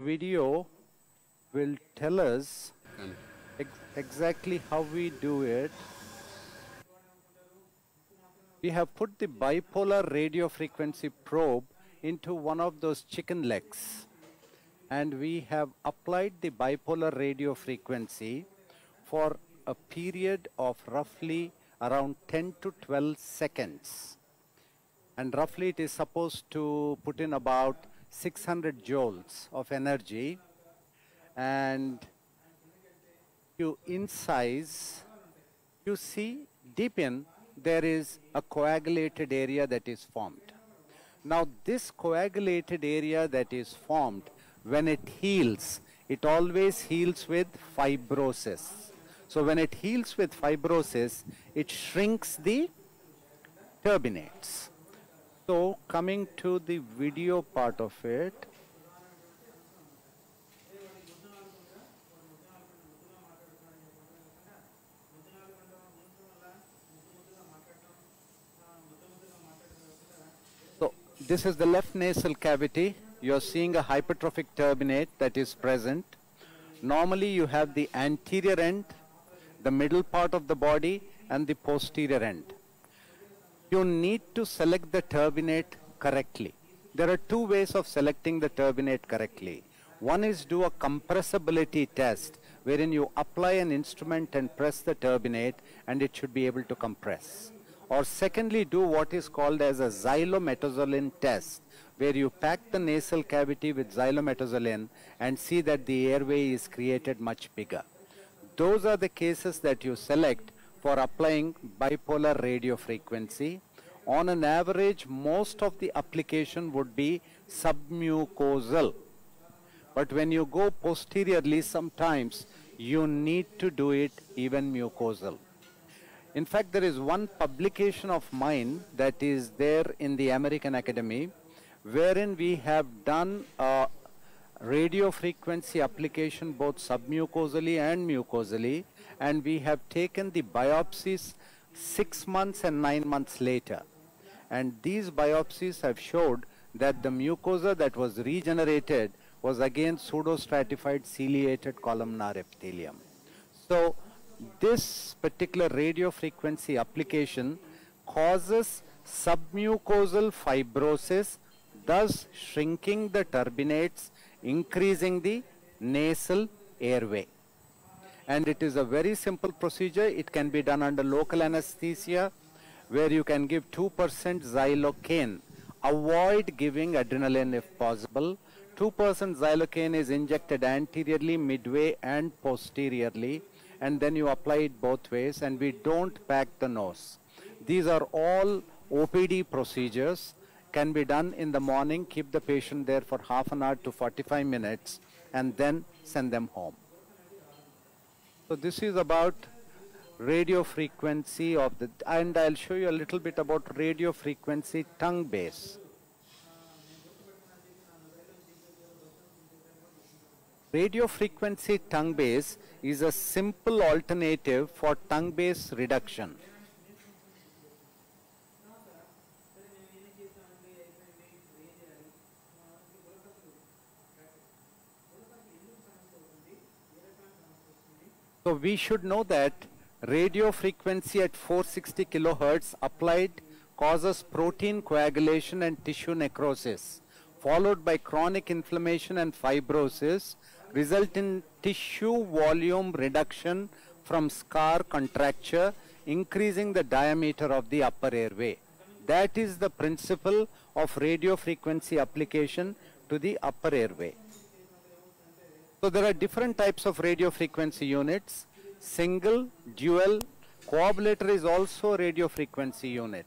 Video will tell us exactly how we do it. We have put the bipolar radio frequency probe into one of those chicken legs, and we have applied the bipolar radio frequency for a period of roughly around 10 to 12 seconds. And roughly it is supposed to put in about 600 joules of energy, and you incise, you see deep in there is a coagulated area that is formed. Now this coagulated area that is formed, when it heals, it always heals with fibrosis. So when it heals with fibrosis, it shrinks the turbinates. So coming to the video part of it, so this is the left nasal cavity. You are seeing a hypertrophic turbinate that is present. Normally you have the anterior end, the middle part of the body, and the posterior end. You need to select the turbinate correctly. There are two ways of selecting the turbinate correctly. One is do a compressibility test, wherein you apply an instrument and press the turbinate and it should be able to compress. Or secondly, do what is called as a xylometazoline test, where you pack the nasal cavity with xylometazoline and see that the airway is created much bigger. Those are the cases that you select for applying bipolar radio frequency. On an average, most of the application would be submucosal. But when you go posteriorly, sometimes you need to do it even mucosal. In fact, there is one publication of mine that is there in the American Academy, wherein we have done a radio frequency application both submucosally and mucosally, and we have taken the biopsies 6 months and 9 months later. And these biopsies have showed that the mucosa that was regenerated was again pseudostratified ciliated columnar epithelium. So this particular radio frequency application causes submucosal fibrosis, thus shrinking the turbinates, increasing the nasal airway. And it is a very simple procedure. It can be done under local anesthesia, where you can give 2% xylocaine. Avoid giving adrenaline if possible. 2% xylocaine is injected anteriorly, midway, and posteriorly, and then you apply it both ways, and we don't pack the nose. These are all OPD procedures. Can be done in the morning, keep the patient there for half an hour to 45 minutes, and then send them home. So this is about radio frequency of the, and I'll show you a little bit about radio frequency tongue base. Radio frequency tongue base is a simple alternative for tongue base reduction. So we should know that radio frequency at 460 kilohertz applied causes protein coagulation and tissue necrosis, followed by chronic inflammation and fibrosis, result in tissue volume reduction from scar contracture, increasing the diameter of the upper airway. That is the principle of radio frequency application to the upper airway. So there are different types of radio frequency units. Single, dual, coabulator is also a radio frequency unit.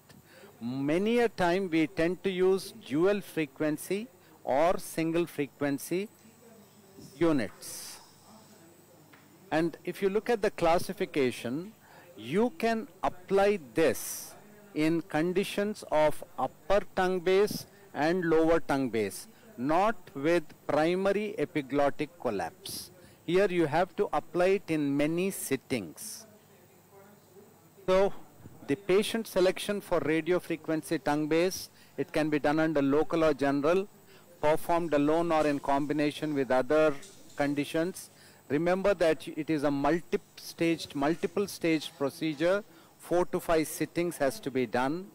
Many a time we tend to use dual frequency or single frequency units. And if you look at the classification, you can apply this in conditions of upper tongue base and lower tongue base, not with primary epiglottic collapse. Here you have to apply it in many sittings. So the patient selection for radio frequency tongue base, it can be done under local or general. performed alone or in combination with other conditions. Remember that it is a multiple staged procedure. 4 to 5 sittings has to be done.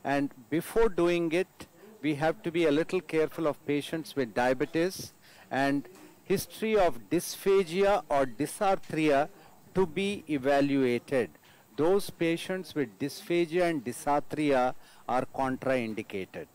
And before doing it, we have to be a little careful of patients with diabetes and history of dysphagia or dysarthria to be evaluated. Those patients with dysphagia and dysarthria are contraindicated.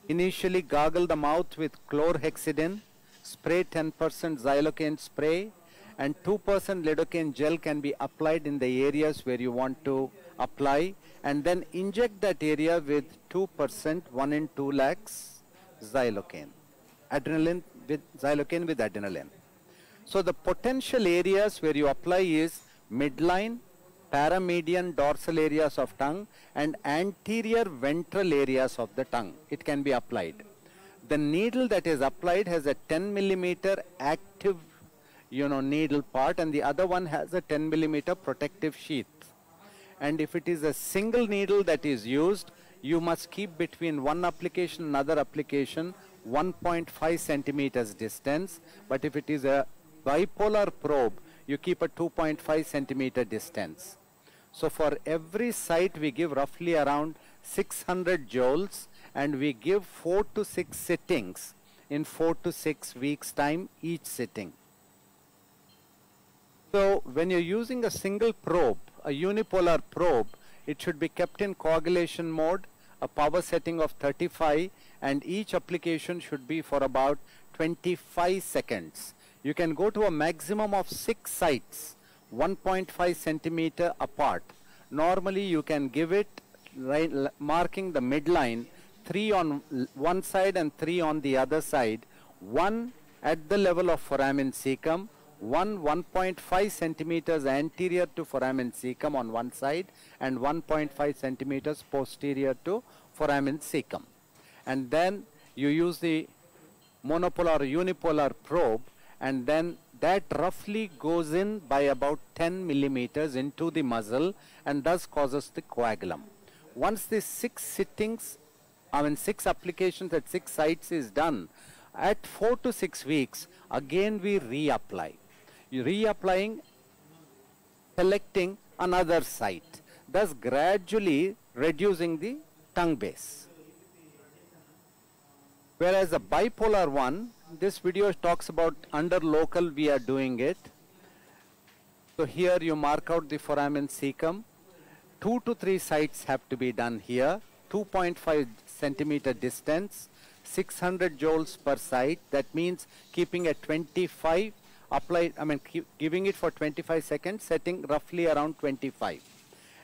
Initially, gargle the mouth with chlorhexidine, spray 10% xylocaine spray, and 2% lidocaine gel can be applied in the areas where you want to apply, and then inject that area with 2%, 1 in 2 lakhs xylocaine, xylocaine with adrenaline. So the potential areas where you apply is midline, paramedian dorsal areas of tongue, and anterior ventral areas of the tongue. It can be applied. The needle that is applied has a 10 millimeter active needle part, and the other one has a 10 millimeter protective sheath. And if it is a single needle that is used, you must keep between one application and another application 1.5 centimeters distance. But if it is a bipolar probe, you keep a 2.5 centimeter distance. So for every site, we give roughly around 600 joules, and we give 4 to 6 sittings in 4 to 6 weeks time each sitting. So when you're using a single probe, a unipolar probe, it should be kept in coagulation mode, a power setting of 35, and each application should be for about 25 seconds. You can go to a maximum of 6 sites, 1.5 centimeter apart. Normally you can give it marking the midline, 3 on one side and 3 on the other side, 1 at the level of foramen cecum, 1.5 centimeters anterior to foramen cecum on one side, and 1.5 centimeters posterior to foramen cecum. And then you use the monopolar or unipolar probe, and then that roughly goes in by about 10 millimeters into the muscle and thus causes the coagulum. Once the 6 applications at 6 sites is done, at 4 to 6 weeks, again we reapply. Reapplying, selecting another site, thus gradually reducing the tongue base. Whereas the bipolar one, this video talks about under local we are doing it. So here you mark out the foramen cecum. 2 to 3 sites have to be done here. 2.5 centimeter distance, 600 joules per site. That means keeping at 25, giving it for 25 seconds, setting roughly around 25.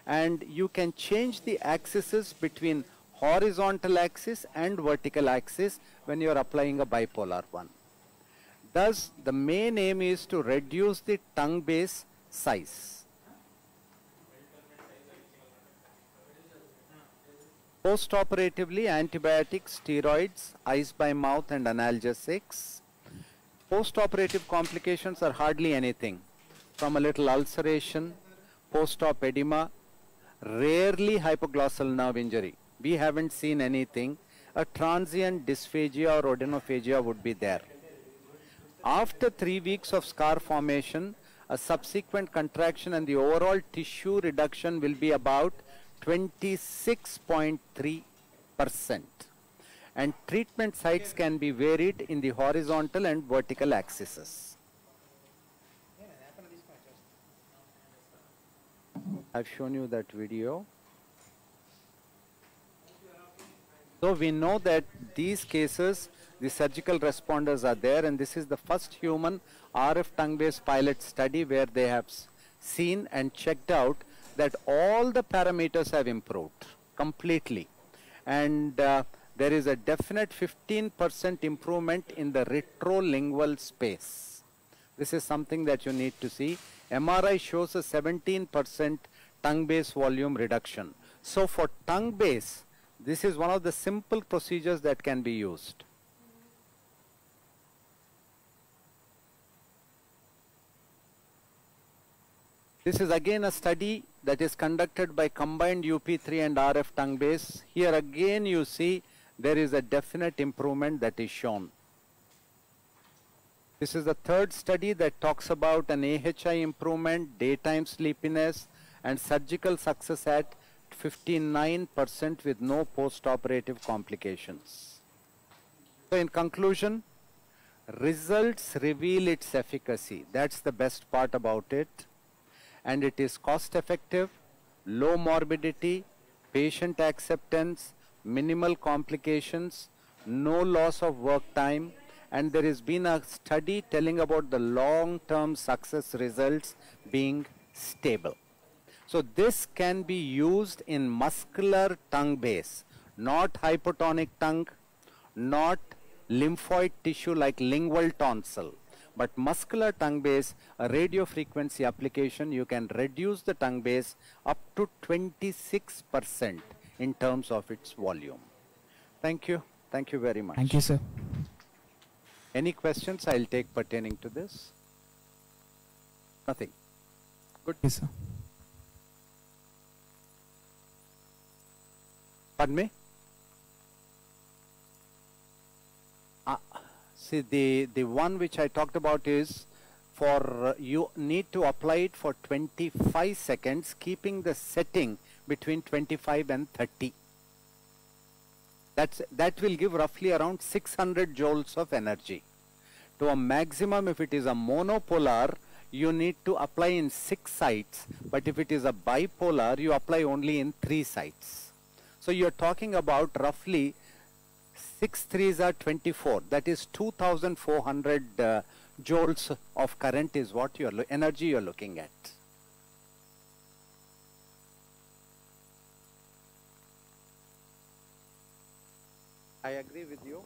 And you can change the axes between horizontal axis and vertical axis when you are applying a bipolar one. Thus, the main aim is to reduce the tongue base size. Post-operatively, antibiotics, steroids, ice by mouth and analgesics. Post-operative complications are hardly anything, from a little ulceration, post-op edema, rarely hypoglossal nerve injury. We haven't seen anything. A transient dysphagia or odenophagia would be there. After 3 weeks of scar formation, a subsequent contraction and the overall tissue reduction will be about 26.3%. And treatment sites can be varied in the horizontal and vertical axes. I've shown you that video. So we know that these cases, the surgical responders are there, and this is the first human RF tongue-based pilot study where they have seen and checked out that all the parameters have improved completely. And there is a definite 15% improvement in the retrolingual space. This is something that you need to see. MRI shows a 17% tongue base volume reduction. So for tongue base, this is one of the simple procedures that can be used. This is again a study that is conducted by combined UP3 and RF tongue base. Here again you see there is a definite improvement that is shown. This is the third study that talks about an AHI improvement, daytime sleepiness, and surgical success at 59% with no post-operative complications. So in conclusion, results reveal its efficacy. That's the best part about it. And it is cost effective, low morbidity, patient acceptance, minimal complications, no loss of work time, and there has been a study telling about the long-term success results being stable. So this can be used in muscular tongue base, not hypotonic tongue, not lymphoid tissue like lingual tonsil, but muscular tongue base, a radio frequency application, you can reduce the tongue base up to 26% in terms of its volume. Thank you. Thank you very much. Thank you, sir. Any questions I'll take pertaining to this? Nothing. Good. Yes, sir. Pardon me? See, the one which I talked about is for you need to apply it for 25 seconds, keeping the setting between 25 and 30. That will give roughly around 600 joules of energy. To a maximum, if it is a monopolar, you need to apply in 6 sites. But if it is a bipolar, you apply only in 3 sites. So you're talking about roughly 6 3s are 24. That is 2,400 joules of current is what energy you're looking at. I agree with you.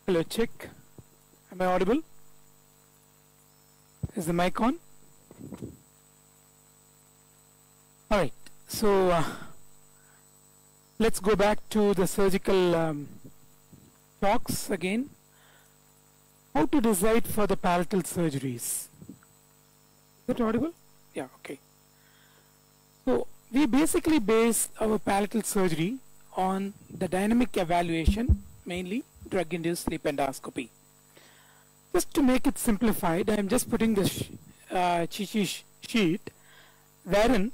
Hello, check. Am I audible? Is the mic on? Alright, so let's go back to the surgical talks again. How to decide for the palatal surgeries. Is it audible? Yeah, okay. So we basically base our palatal surgery on the dynamic evaluation, mainly drug-induced sleep endoscopy. Just to make it simplified, I am just putting the cheat sheet wherein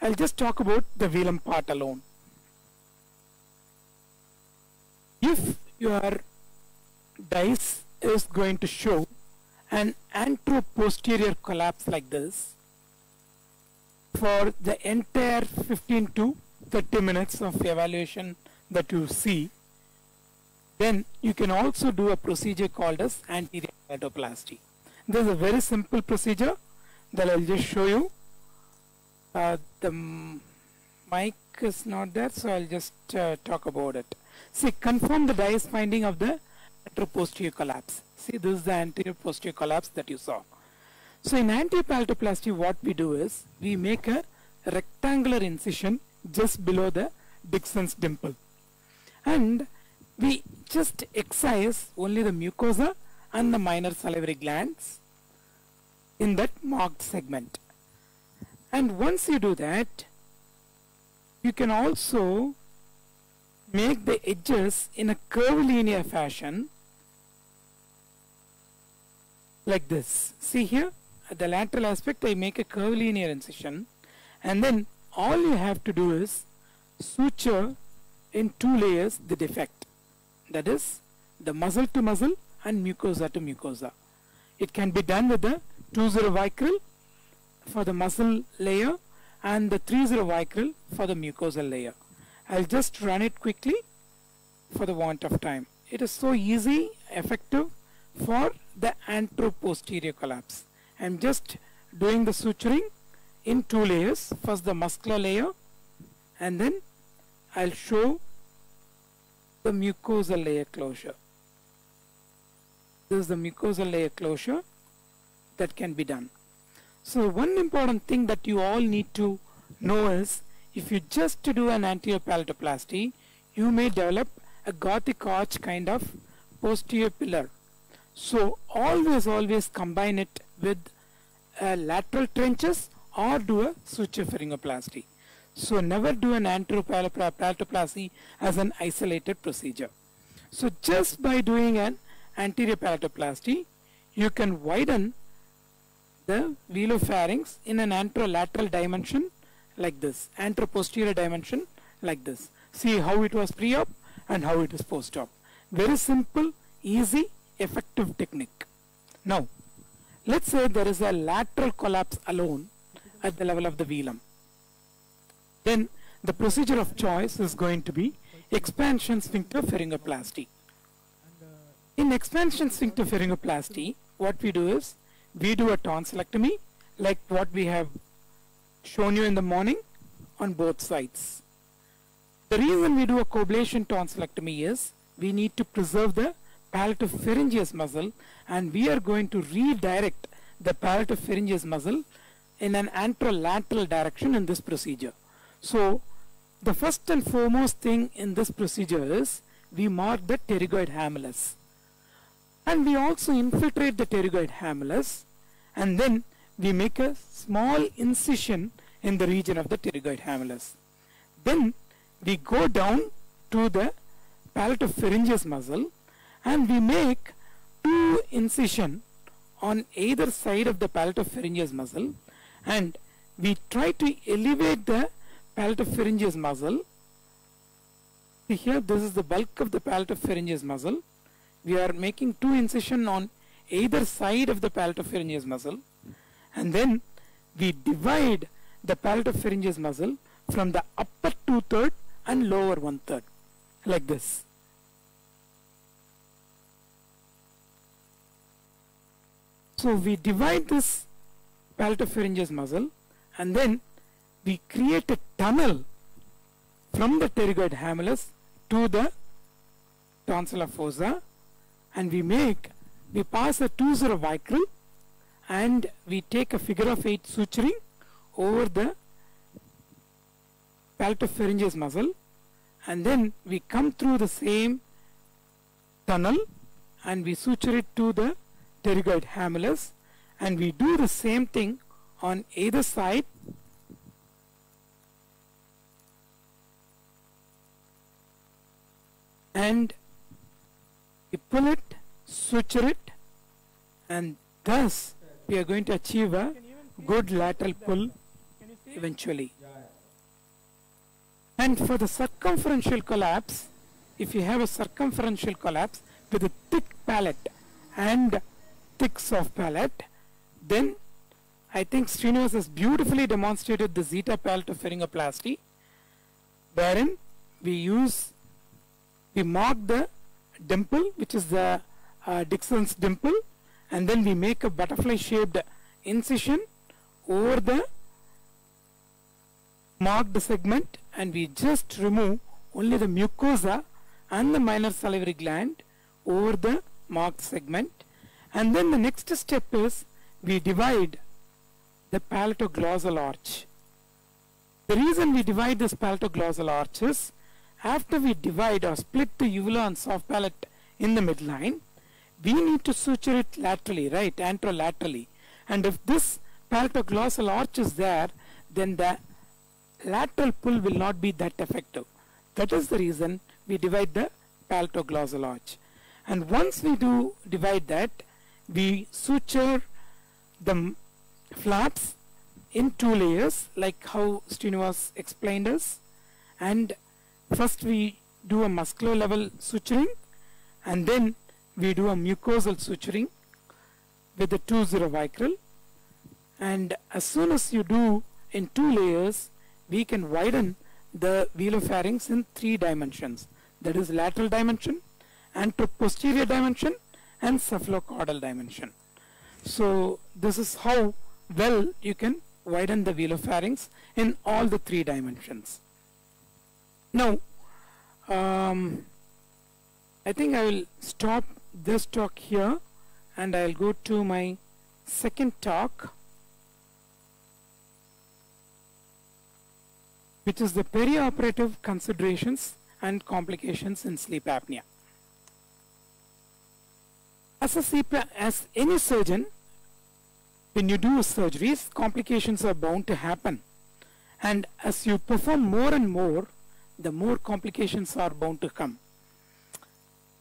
I'll just talk about the velum part alone. If your dice is going to show an anteroposterior collapse like this for the entire 15 to 30 minutes of evaluation that you see, then you can also do a procedure called as anterior palatoplasty. This is a very simple procedure that I'll just show you. The mic is not there, so I'll just talk about it. See, confirm the dice finding of the anteroposterior collapse. See, this is the anterior posterior collapse that you saw. So in anterior palatoplasty, what we do is we make a rectangular incision just below the Dixon's dimple, and we just excise only the mucosa and the minor salivary glands in that marked segment. And once you do that, you can also make the edges in a curvilinear fashion like this. See here, at the lateral aspect I make a curvilinear incision, and then all you have to do is suture in 2 layers the defect, that is the muscle to muscle and mucosa to mucosa. It can be done with the 2-0 vicryl for the muscle layer and the 3-0 vicryl for the mucosal layer. I'll just run it quickly for the want of time. It is so easy, effective for the anteroposterior collapse. I'm just doing the suturing in 2 layers. First the muscular layer, and then I'll show the mucosal layer closure. This is the mucosal layer closure that can be done. So one important thing that you all need to know is, if you just do an anterior palatoplasty, you may develop a Gothic arch kind of posterior pillar. So always combine it with lateral trenches or do a suture pharyngoplasty. So never do an anterior palatoplasty as an isolated procedure. So just by doing an anterior palatoplasty, you can widen the velopharynx in an anterolateral dimension like this, anteroposterior dimension like this. See how it was pre-op and how it is post-op. Very simple, easy, effective technique. Now, let's say there is a lateral collapse alone at the level of the velum. Then the procedure of choice is going to be expansion sphincter pharyngoplasty. In expansion sphincter pharyngoplasty, what we do is we do a tonsillectomy like what we have shown you in the morning on both sides. The reason we do a coblation tonsillectomy is we need to preserve the palatopharyngeus muscle, and we are going to redirect the palatopharyngeus muscle in an anterolateral direction in this procedure. So the first and foremost thing in this procedure is we mark the pterygoid hamulus, and we also infiltrate the pterygoid hamulus, and then we make a small incision in the region of the pterygoid hamulus. Then we go down to the palatopharyngeus muscle and we make 2 incisions on either side of the palatopharyngeus muscle, and we try to elevate the palatopharyngeus muscle. See here, this is the bulk of the palatopharyngeus muscle. We are making 2 incisions on either side of the palatopharyngeus muscle, and then we divide the palatopharyngeus muscle from the upper 2/3 and lower 1/3 like this. So we divide this palatopharyngeus muscle, and then we create a tunnel from the pterygoid hamulus to the tonsilla fossa, and we pass a 2-0 vicryl, and we take a figure of 8 suturing over the palatopharyngeus muscle, and then we come through the same tunnel and we suture it to the pterygoid hamulus, and we do the same thing on either side. And we pull it, suture it, and thus we are going to achieve a good lateral pull eventually. And for the circumferential collapse, if you have a circumferential collapse with a thick palate and thick soft palate, then I think Srinivas has beautifully demonstrated the zeta palatopharyngoplasty, wherein we mark the dimple, which is the Dixon's dimple, and then we make a butterfly shaped incision over the marked segment, and we just remove only the mucosa and the minor salivary gland over the marked segment. And then the next step is we divide the palatoglossal arch. The reason we divide this palatoglossal arch is, after we divide or split the uvula and soft palate in the midline, we need to suture it laterally, right, anterolaterally. And if this palatoglossal arch is there, then the lateral pull will not be that effective. That is the reason we divide the palatoglossal arch. And once we do divide that, we suture the flaps in 2 layers, like how Srinivas explained us. And first we do a muscular level suturing, and then we do a mucosal suturing with the 2-0 vicryl. And as soon as you do in 2 layers, we can widen the velopharynx in 3 dimensions. That is lateral dimension, anteroposterior dimension, and cephalocaudal dimension. So this is how well you can widen the velopharynx in all the 3 dimensions. Now, I think I will stop this talk here, and I'll go to my second talk, which is the perioperative considerations and complications in sleep apnea. As any surgeon, when you do surgeries, complications are bound to happen. And as you perform more and more, the more complications are bound to come.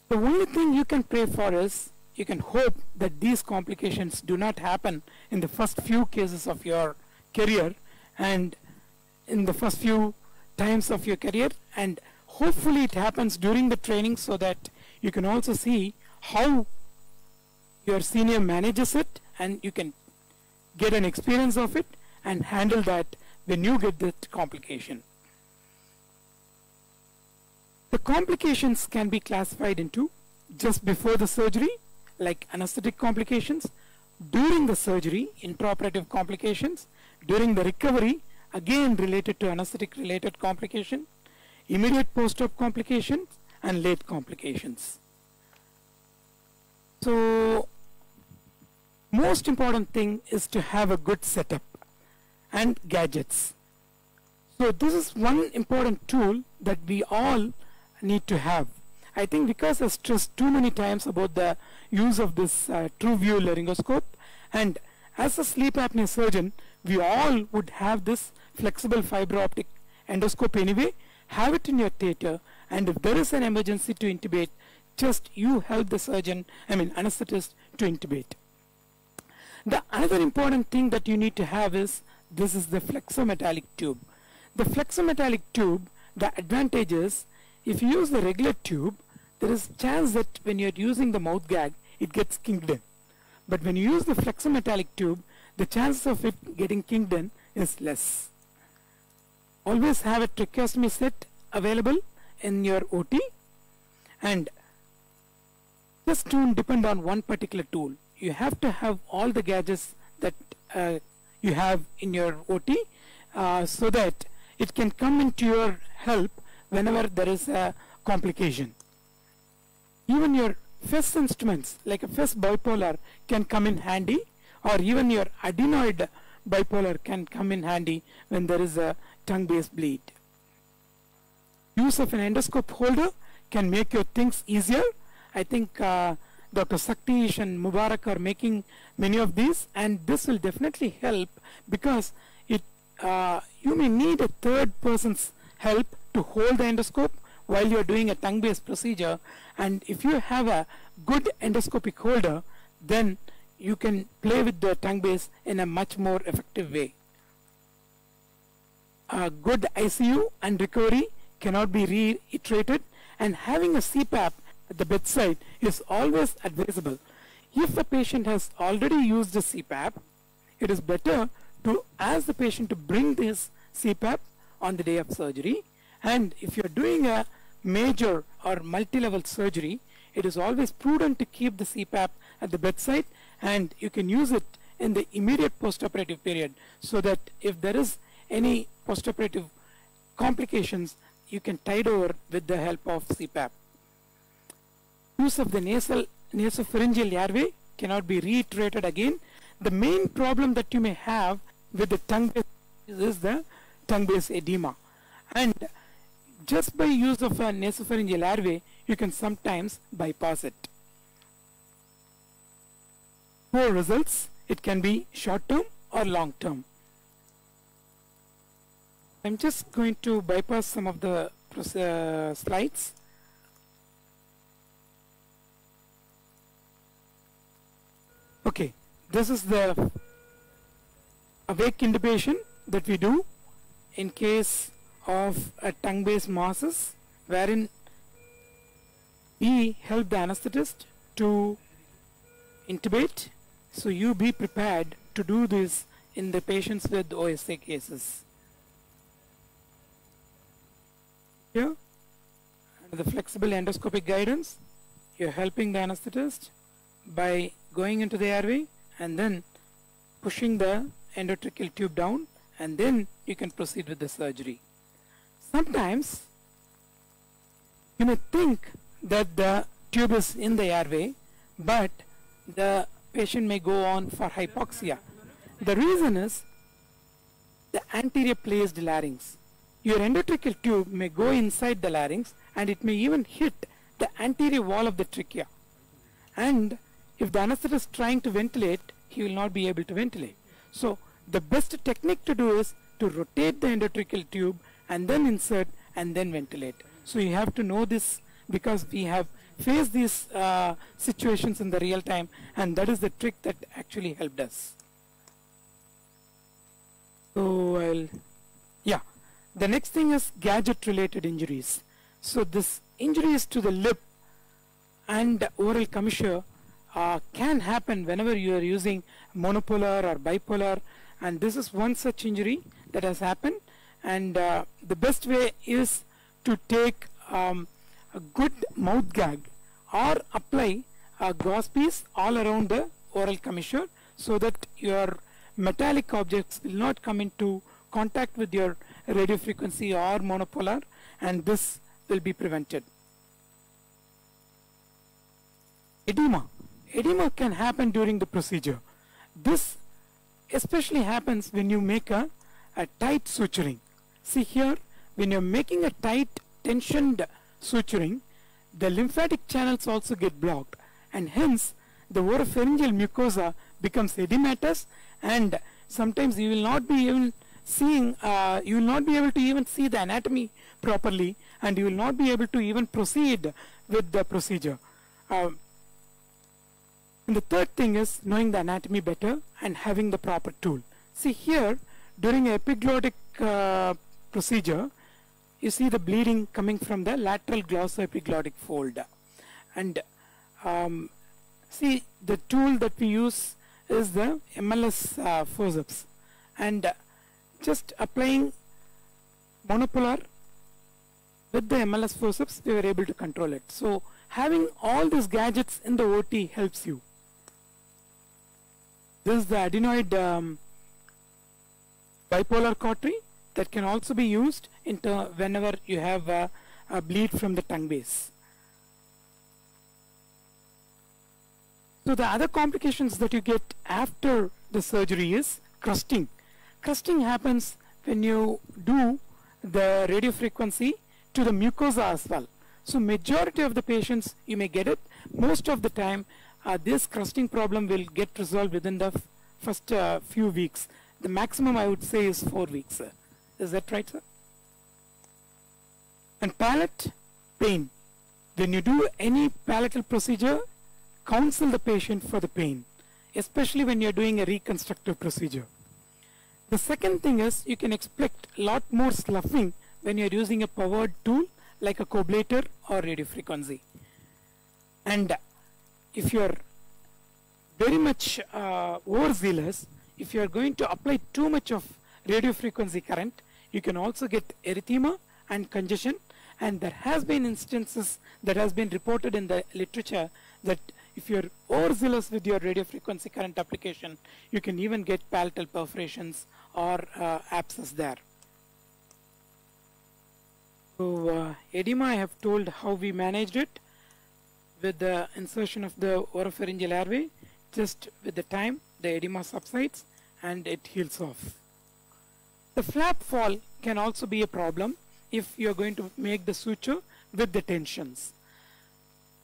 The only thing you can pray for is, you can hope that these complications do not happen in the first few cases of your career and in the first few times of your career, and hopefully it happens during the training, so that you can also see how your senior manages it, and you can get an experience of it and handle that when you get that complication. The complications can be classified into just before the surgery, like anesthetic complications, during the surgery, intraoperative complications, during the recovery, again related to anesthetic related complication, immediate post-op complications, and late complications. So most important thing is to have a good setup and gadgets. So this is one important tool that we all need to have. I think because I stressed too many times about the use of this TrueView laryngoscope, and as a sleep apnea surgeon, we all would have this flexible fiber optic endoscope anyway. Have it in your theater, and if there is an emergency to intubate, just you help the surgeon, anesthetist, to intubate. The another important thing that you need to have is, this is the flexometallic tube. The flexometallic tube, the advantage is, if you use the regular tube, there is a chance that when you're using the mouth gag, it gets kinked in. But when you use the flexometallic tube, the chances of it getting kinked in is less. Always have a tracheostomy set available in your OT, and just don't depend on one particular tool. You have to have all the gadgets that you have in your OT so that it can come into your help whenever there is a complication. Even your FES instruments, like a FES bipolar, can come in handy, or even your adenoid bipolar can come in handy when there is a tongue-based bleed. use of an endoscope holder can make your things easier. I think Dr. Saktish and Mubarak are making many of these, and this will definitely help because it you may need a third person's help to hold the endoscope while you are doing a tongue-based procedure, and if you have a good endoscopic holder, then you can play with the tongue base in a much more effective way. Good ICU and recovery cannot be reiterated, and having a CPAP at the bedside is always advisable. If a patient has already used a CPAP, it is better to ask the patient to bring this CPAP on the day of surgery, and if you are doing a major or multi-level surgery, it is always prudent to keep the CPAP at the bedside, and you can use it in the immediate postoperative period so that if there is any postoperative complications, you can tide over with the help of CPAP. Use of the nasopharyngeal airway cannot be reiterated again. The main problem that you may have with the tongue base is the tongue base edema, and just by use of a nasopharyngeal airway, you can sometimes bypass it. For results, it can be short-term or long-term. I'm just going to bypass some of the slides. Okay, this is the awake intubation that we do in case of a tongue-based masses, wherein we help the anesthetist to intubate. So you be prepared to do this in the patients with OSA cases. Here, under the flexible endoscopic guidance, you're helping the anesthetist by going into the airway and then pushing the endotracheal tube down, and then you can proceed with the surgery. Sometimes you may think that the tube is in the airway, but the patient may go on for hypoxia. The reason is the anterior placed larynx. Your endotracheal tube may go inside the larynx, and it may even hit the anterior wall of the trachea. And if the anesthetist is trying to ventilate, he will not be able to ventilate. So the best technique to do is to rotate the endotracheal tube and then insert and then ventilate. So you have to know this because we have faced these situations in the real time, and that is the trick that actually helped us. So the next thing is gadget related injuries. So this injuries to the lip and oral commissure can happen whenever you are using monopolar or bipolar, and this is one such injury that has happened, and the best way is to take a good mouth gag or apply a gauze piece all around the oral commissure so that your metallic objects will not come into contact with your radio frequency or monopolar, and this will be prevented. Edema. Edema can happen during the procedure. This especially happens when you make a tight suturing. See here, when you're making a tight tensioned suturing, the lymphatic channels also get blocked, and hence the oropharyngeal mucosa becomes edematous, and sometimes you will not be even seeing, you will not be able to even see the anatomy properly, and you will not be able to even proceed with the procedure. And the third thing is knowing the anatomy better and having the proper tool. See here, during epiglottic procedure, you see the bleeding coming from the lateral glossoepiglottic fold. And see, the tool that we use is the MLS forceps. And just applying monopolar with the MLS forceps, we were able to control it. So having all these gadgets in the OT helps you. This is the adenoid bipolar cautery that can also be used whenever you have a bleed from the tongue base. So the other complications that you get after the surgery is crusting. Crusting happens when you do the radio frequency to the mucosa as well. So majority of the patients, you may get it. Most of the time, this crusting problem will get resolved within the first few weeks. The maximum I would say is 4 weeks, sir. Is that right, sir? And palate pain. When you do any palatal procedure, counsel the patient for the pain, especially when you're doing a reconstructive procedure. The second thing is you can expect a lot more sloughing when you're using a powered tool like a coblator or radiofrequency. And if you're very much overzealous, if you're going to apply too much of radiofrequency current, you can also get erythema and congestion. And there has been instances that has been reported in the literature that if you're overzealous with your radiofrequency current application, you can even get palatal perforations or abscess there. So edema, I have told how we managed it with the insertion of the oropharyngeal airway. Just with the time, the edema subsides and it heals off. The flap fall can also be a problem if you're going to make the suture with the tensions.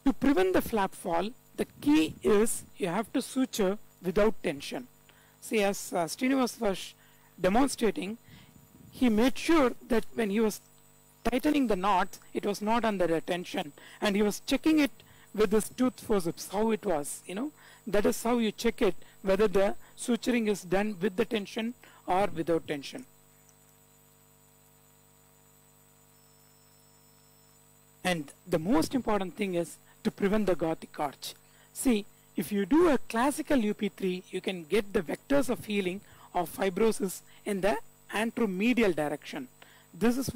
To prevent the flap fall, the key is you have to suture without tension. See, as Srinivas was demonstrating, he made sure that when he was tightening the knot, it was not under the tension, and he was checking it with his tooth forceps, how it was, you know. That is how you check it, whether the suturing is done with the tension or without tension. And the most important thing is to prevent the Gothic arch. See, if you do a classical UP3, you can get the vectors of healing of fibrosis in the anteromedial direction. This is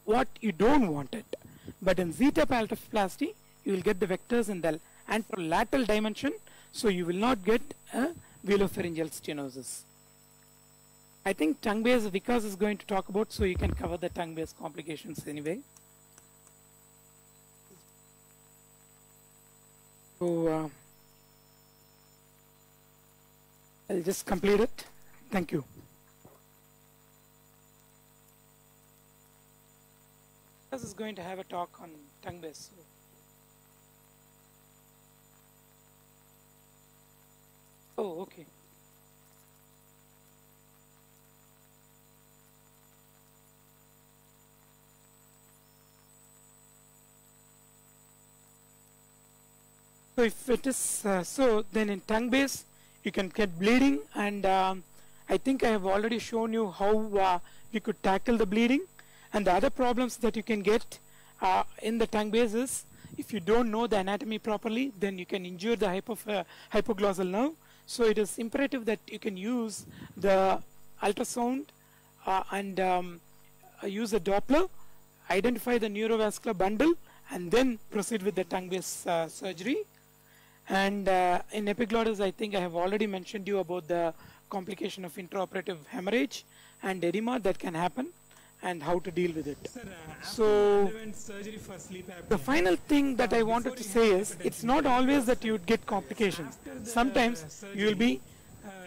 what you don't want it. But in zeta palatoplasty, you will get the vectors in the anterolateral dimension, so you will not get a velopharyngeal stenosis. I think tongue-based Vikas is going to talk about, so you can cover the tongue-based complications anyway. So I'll just complete it. Thank you. Vikas is going to have a talk on tongue-based. Oh, okay. So if it is so, then in tongue base you can get bleeding, and I think I have already shown you how we could tackle the bleeding. And the other problems that you can get in the tongue base is, if you don't know the anatomy properly, then you can injure the hypoglossal nerve. So it is imperative that you can use the ultrasound and use a Doppler, identify the neurovascular bundle, and then proceed with the tongue-based surgery. And in epiglottis, I think I have already mentioned you about the complication of intraoperative hemorrhage and edema that can happen and how to deal with it. Sir, so surgery for sleep apnea, the final thing that I wanted to say is, it's not always that you would get complications. Sometimes you will be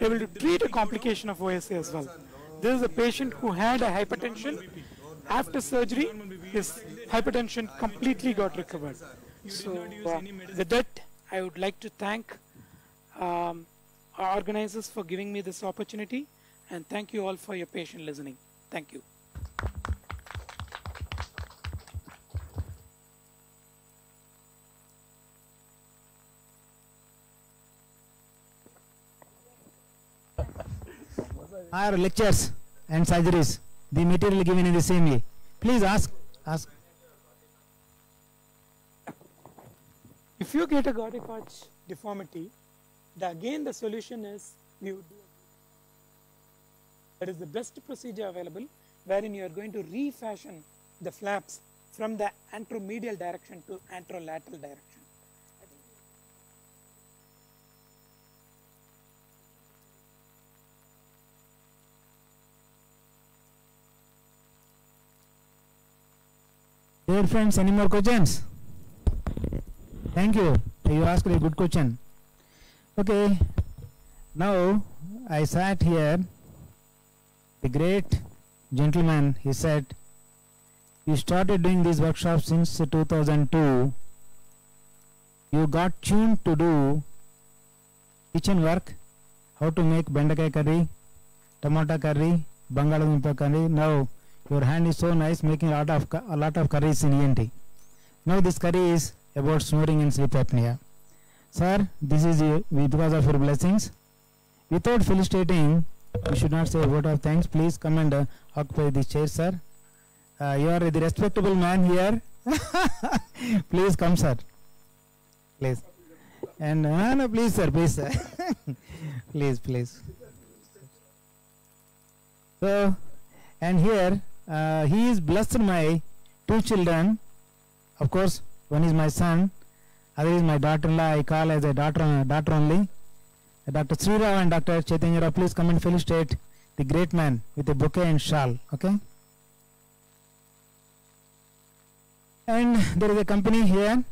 able to treat a complication of OSA as well. This is a patient who had a hypertension. After surgery, his hypertension completely got recovered. So with that, I would like to thank our organizers for giving me this opportunity, and thank you all for your patient listening. Thank you. Our lectures and surgeries, the material given in the same way. Please ask. If you get a Gothic arch deformity, again the solution is we would do that is the best procedure available, wherein you are going to refashion the flaps from the anteromedial direction to anterolateral direction. Dear friends, any more questions? Thank you. You asked a good question. Okay. Now I sat here. The great gentleman, he said, you started doing these workshops since 2002. You got tuned to do kitchen work, how to make bendakai curry, tomato curry, bangaladumpa curry. Now your hand is so nice, making a lot of curries in ENT. Now this curry is about snoring and sleep apnea. Sir, this is because of your blessings. Without felicitating, you should not say a word of thanks. Please come and occupy this chair, sir. You are the respectable man here. Please come, sir. Please. And no, please, sir. Please, sir. please. So, and here he is blessed my 2 children. Of course, one is my son, other is my daughter-in-law. I call as a daughter only. Dr. Srirao and Dr. Chaitanya, please come and felicitate the great man with a bouquet and shawl. Okay. And there is a company here.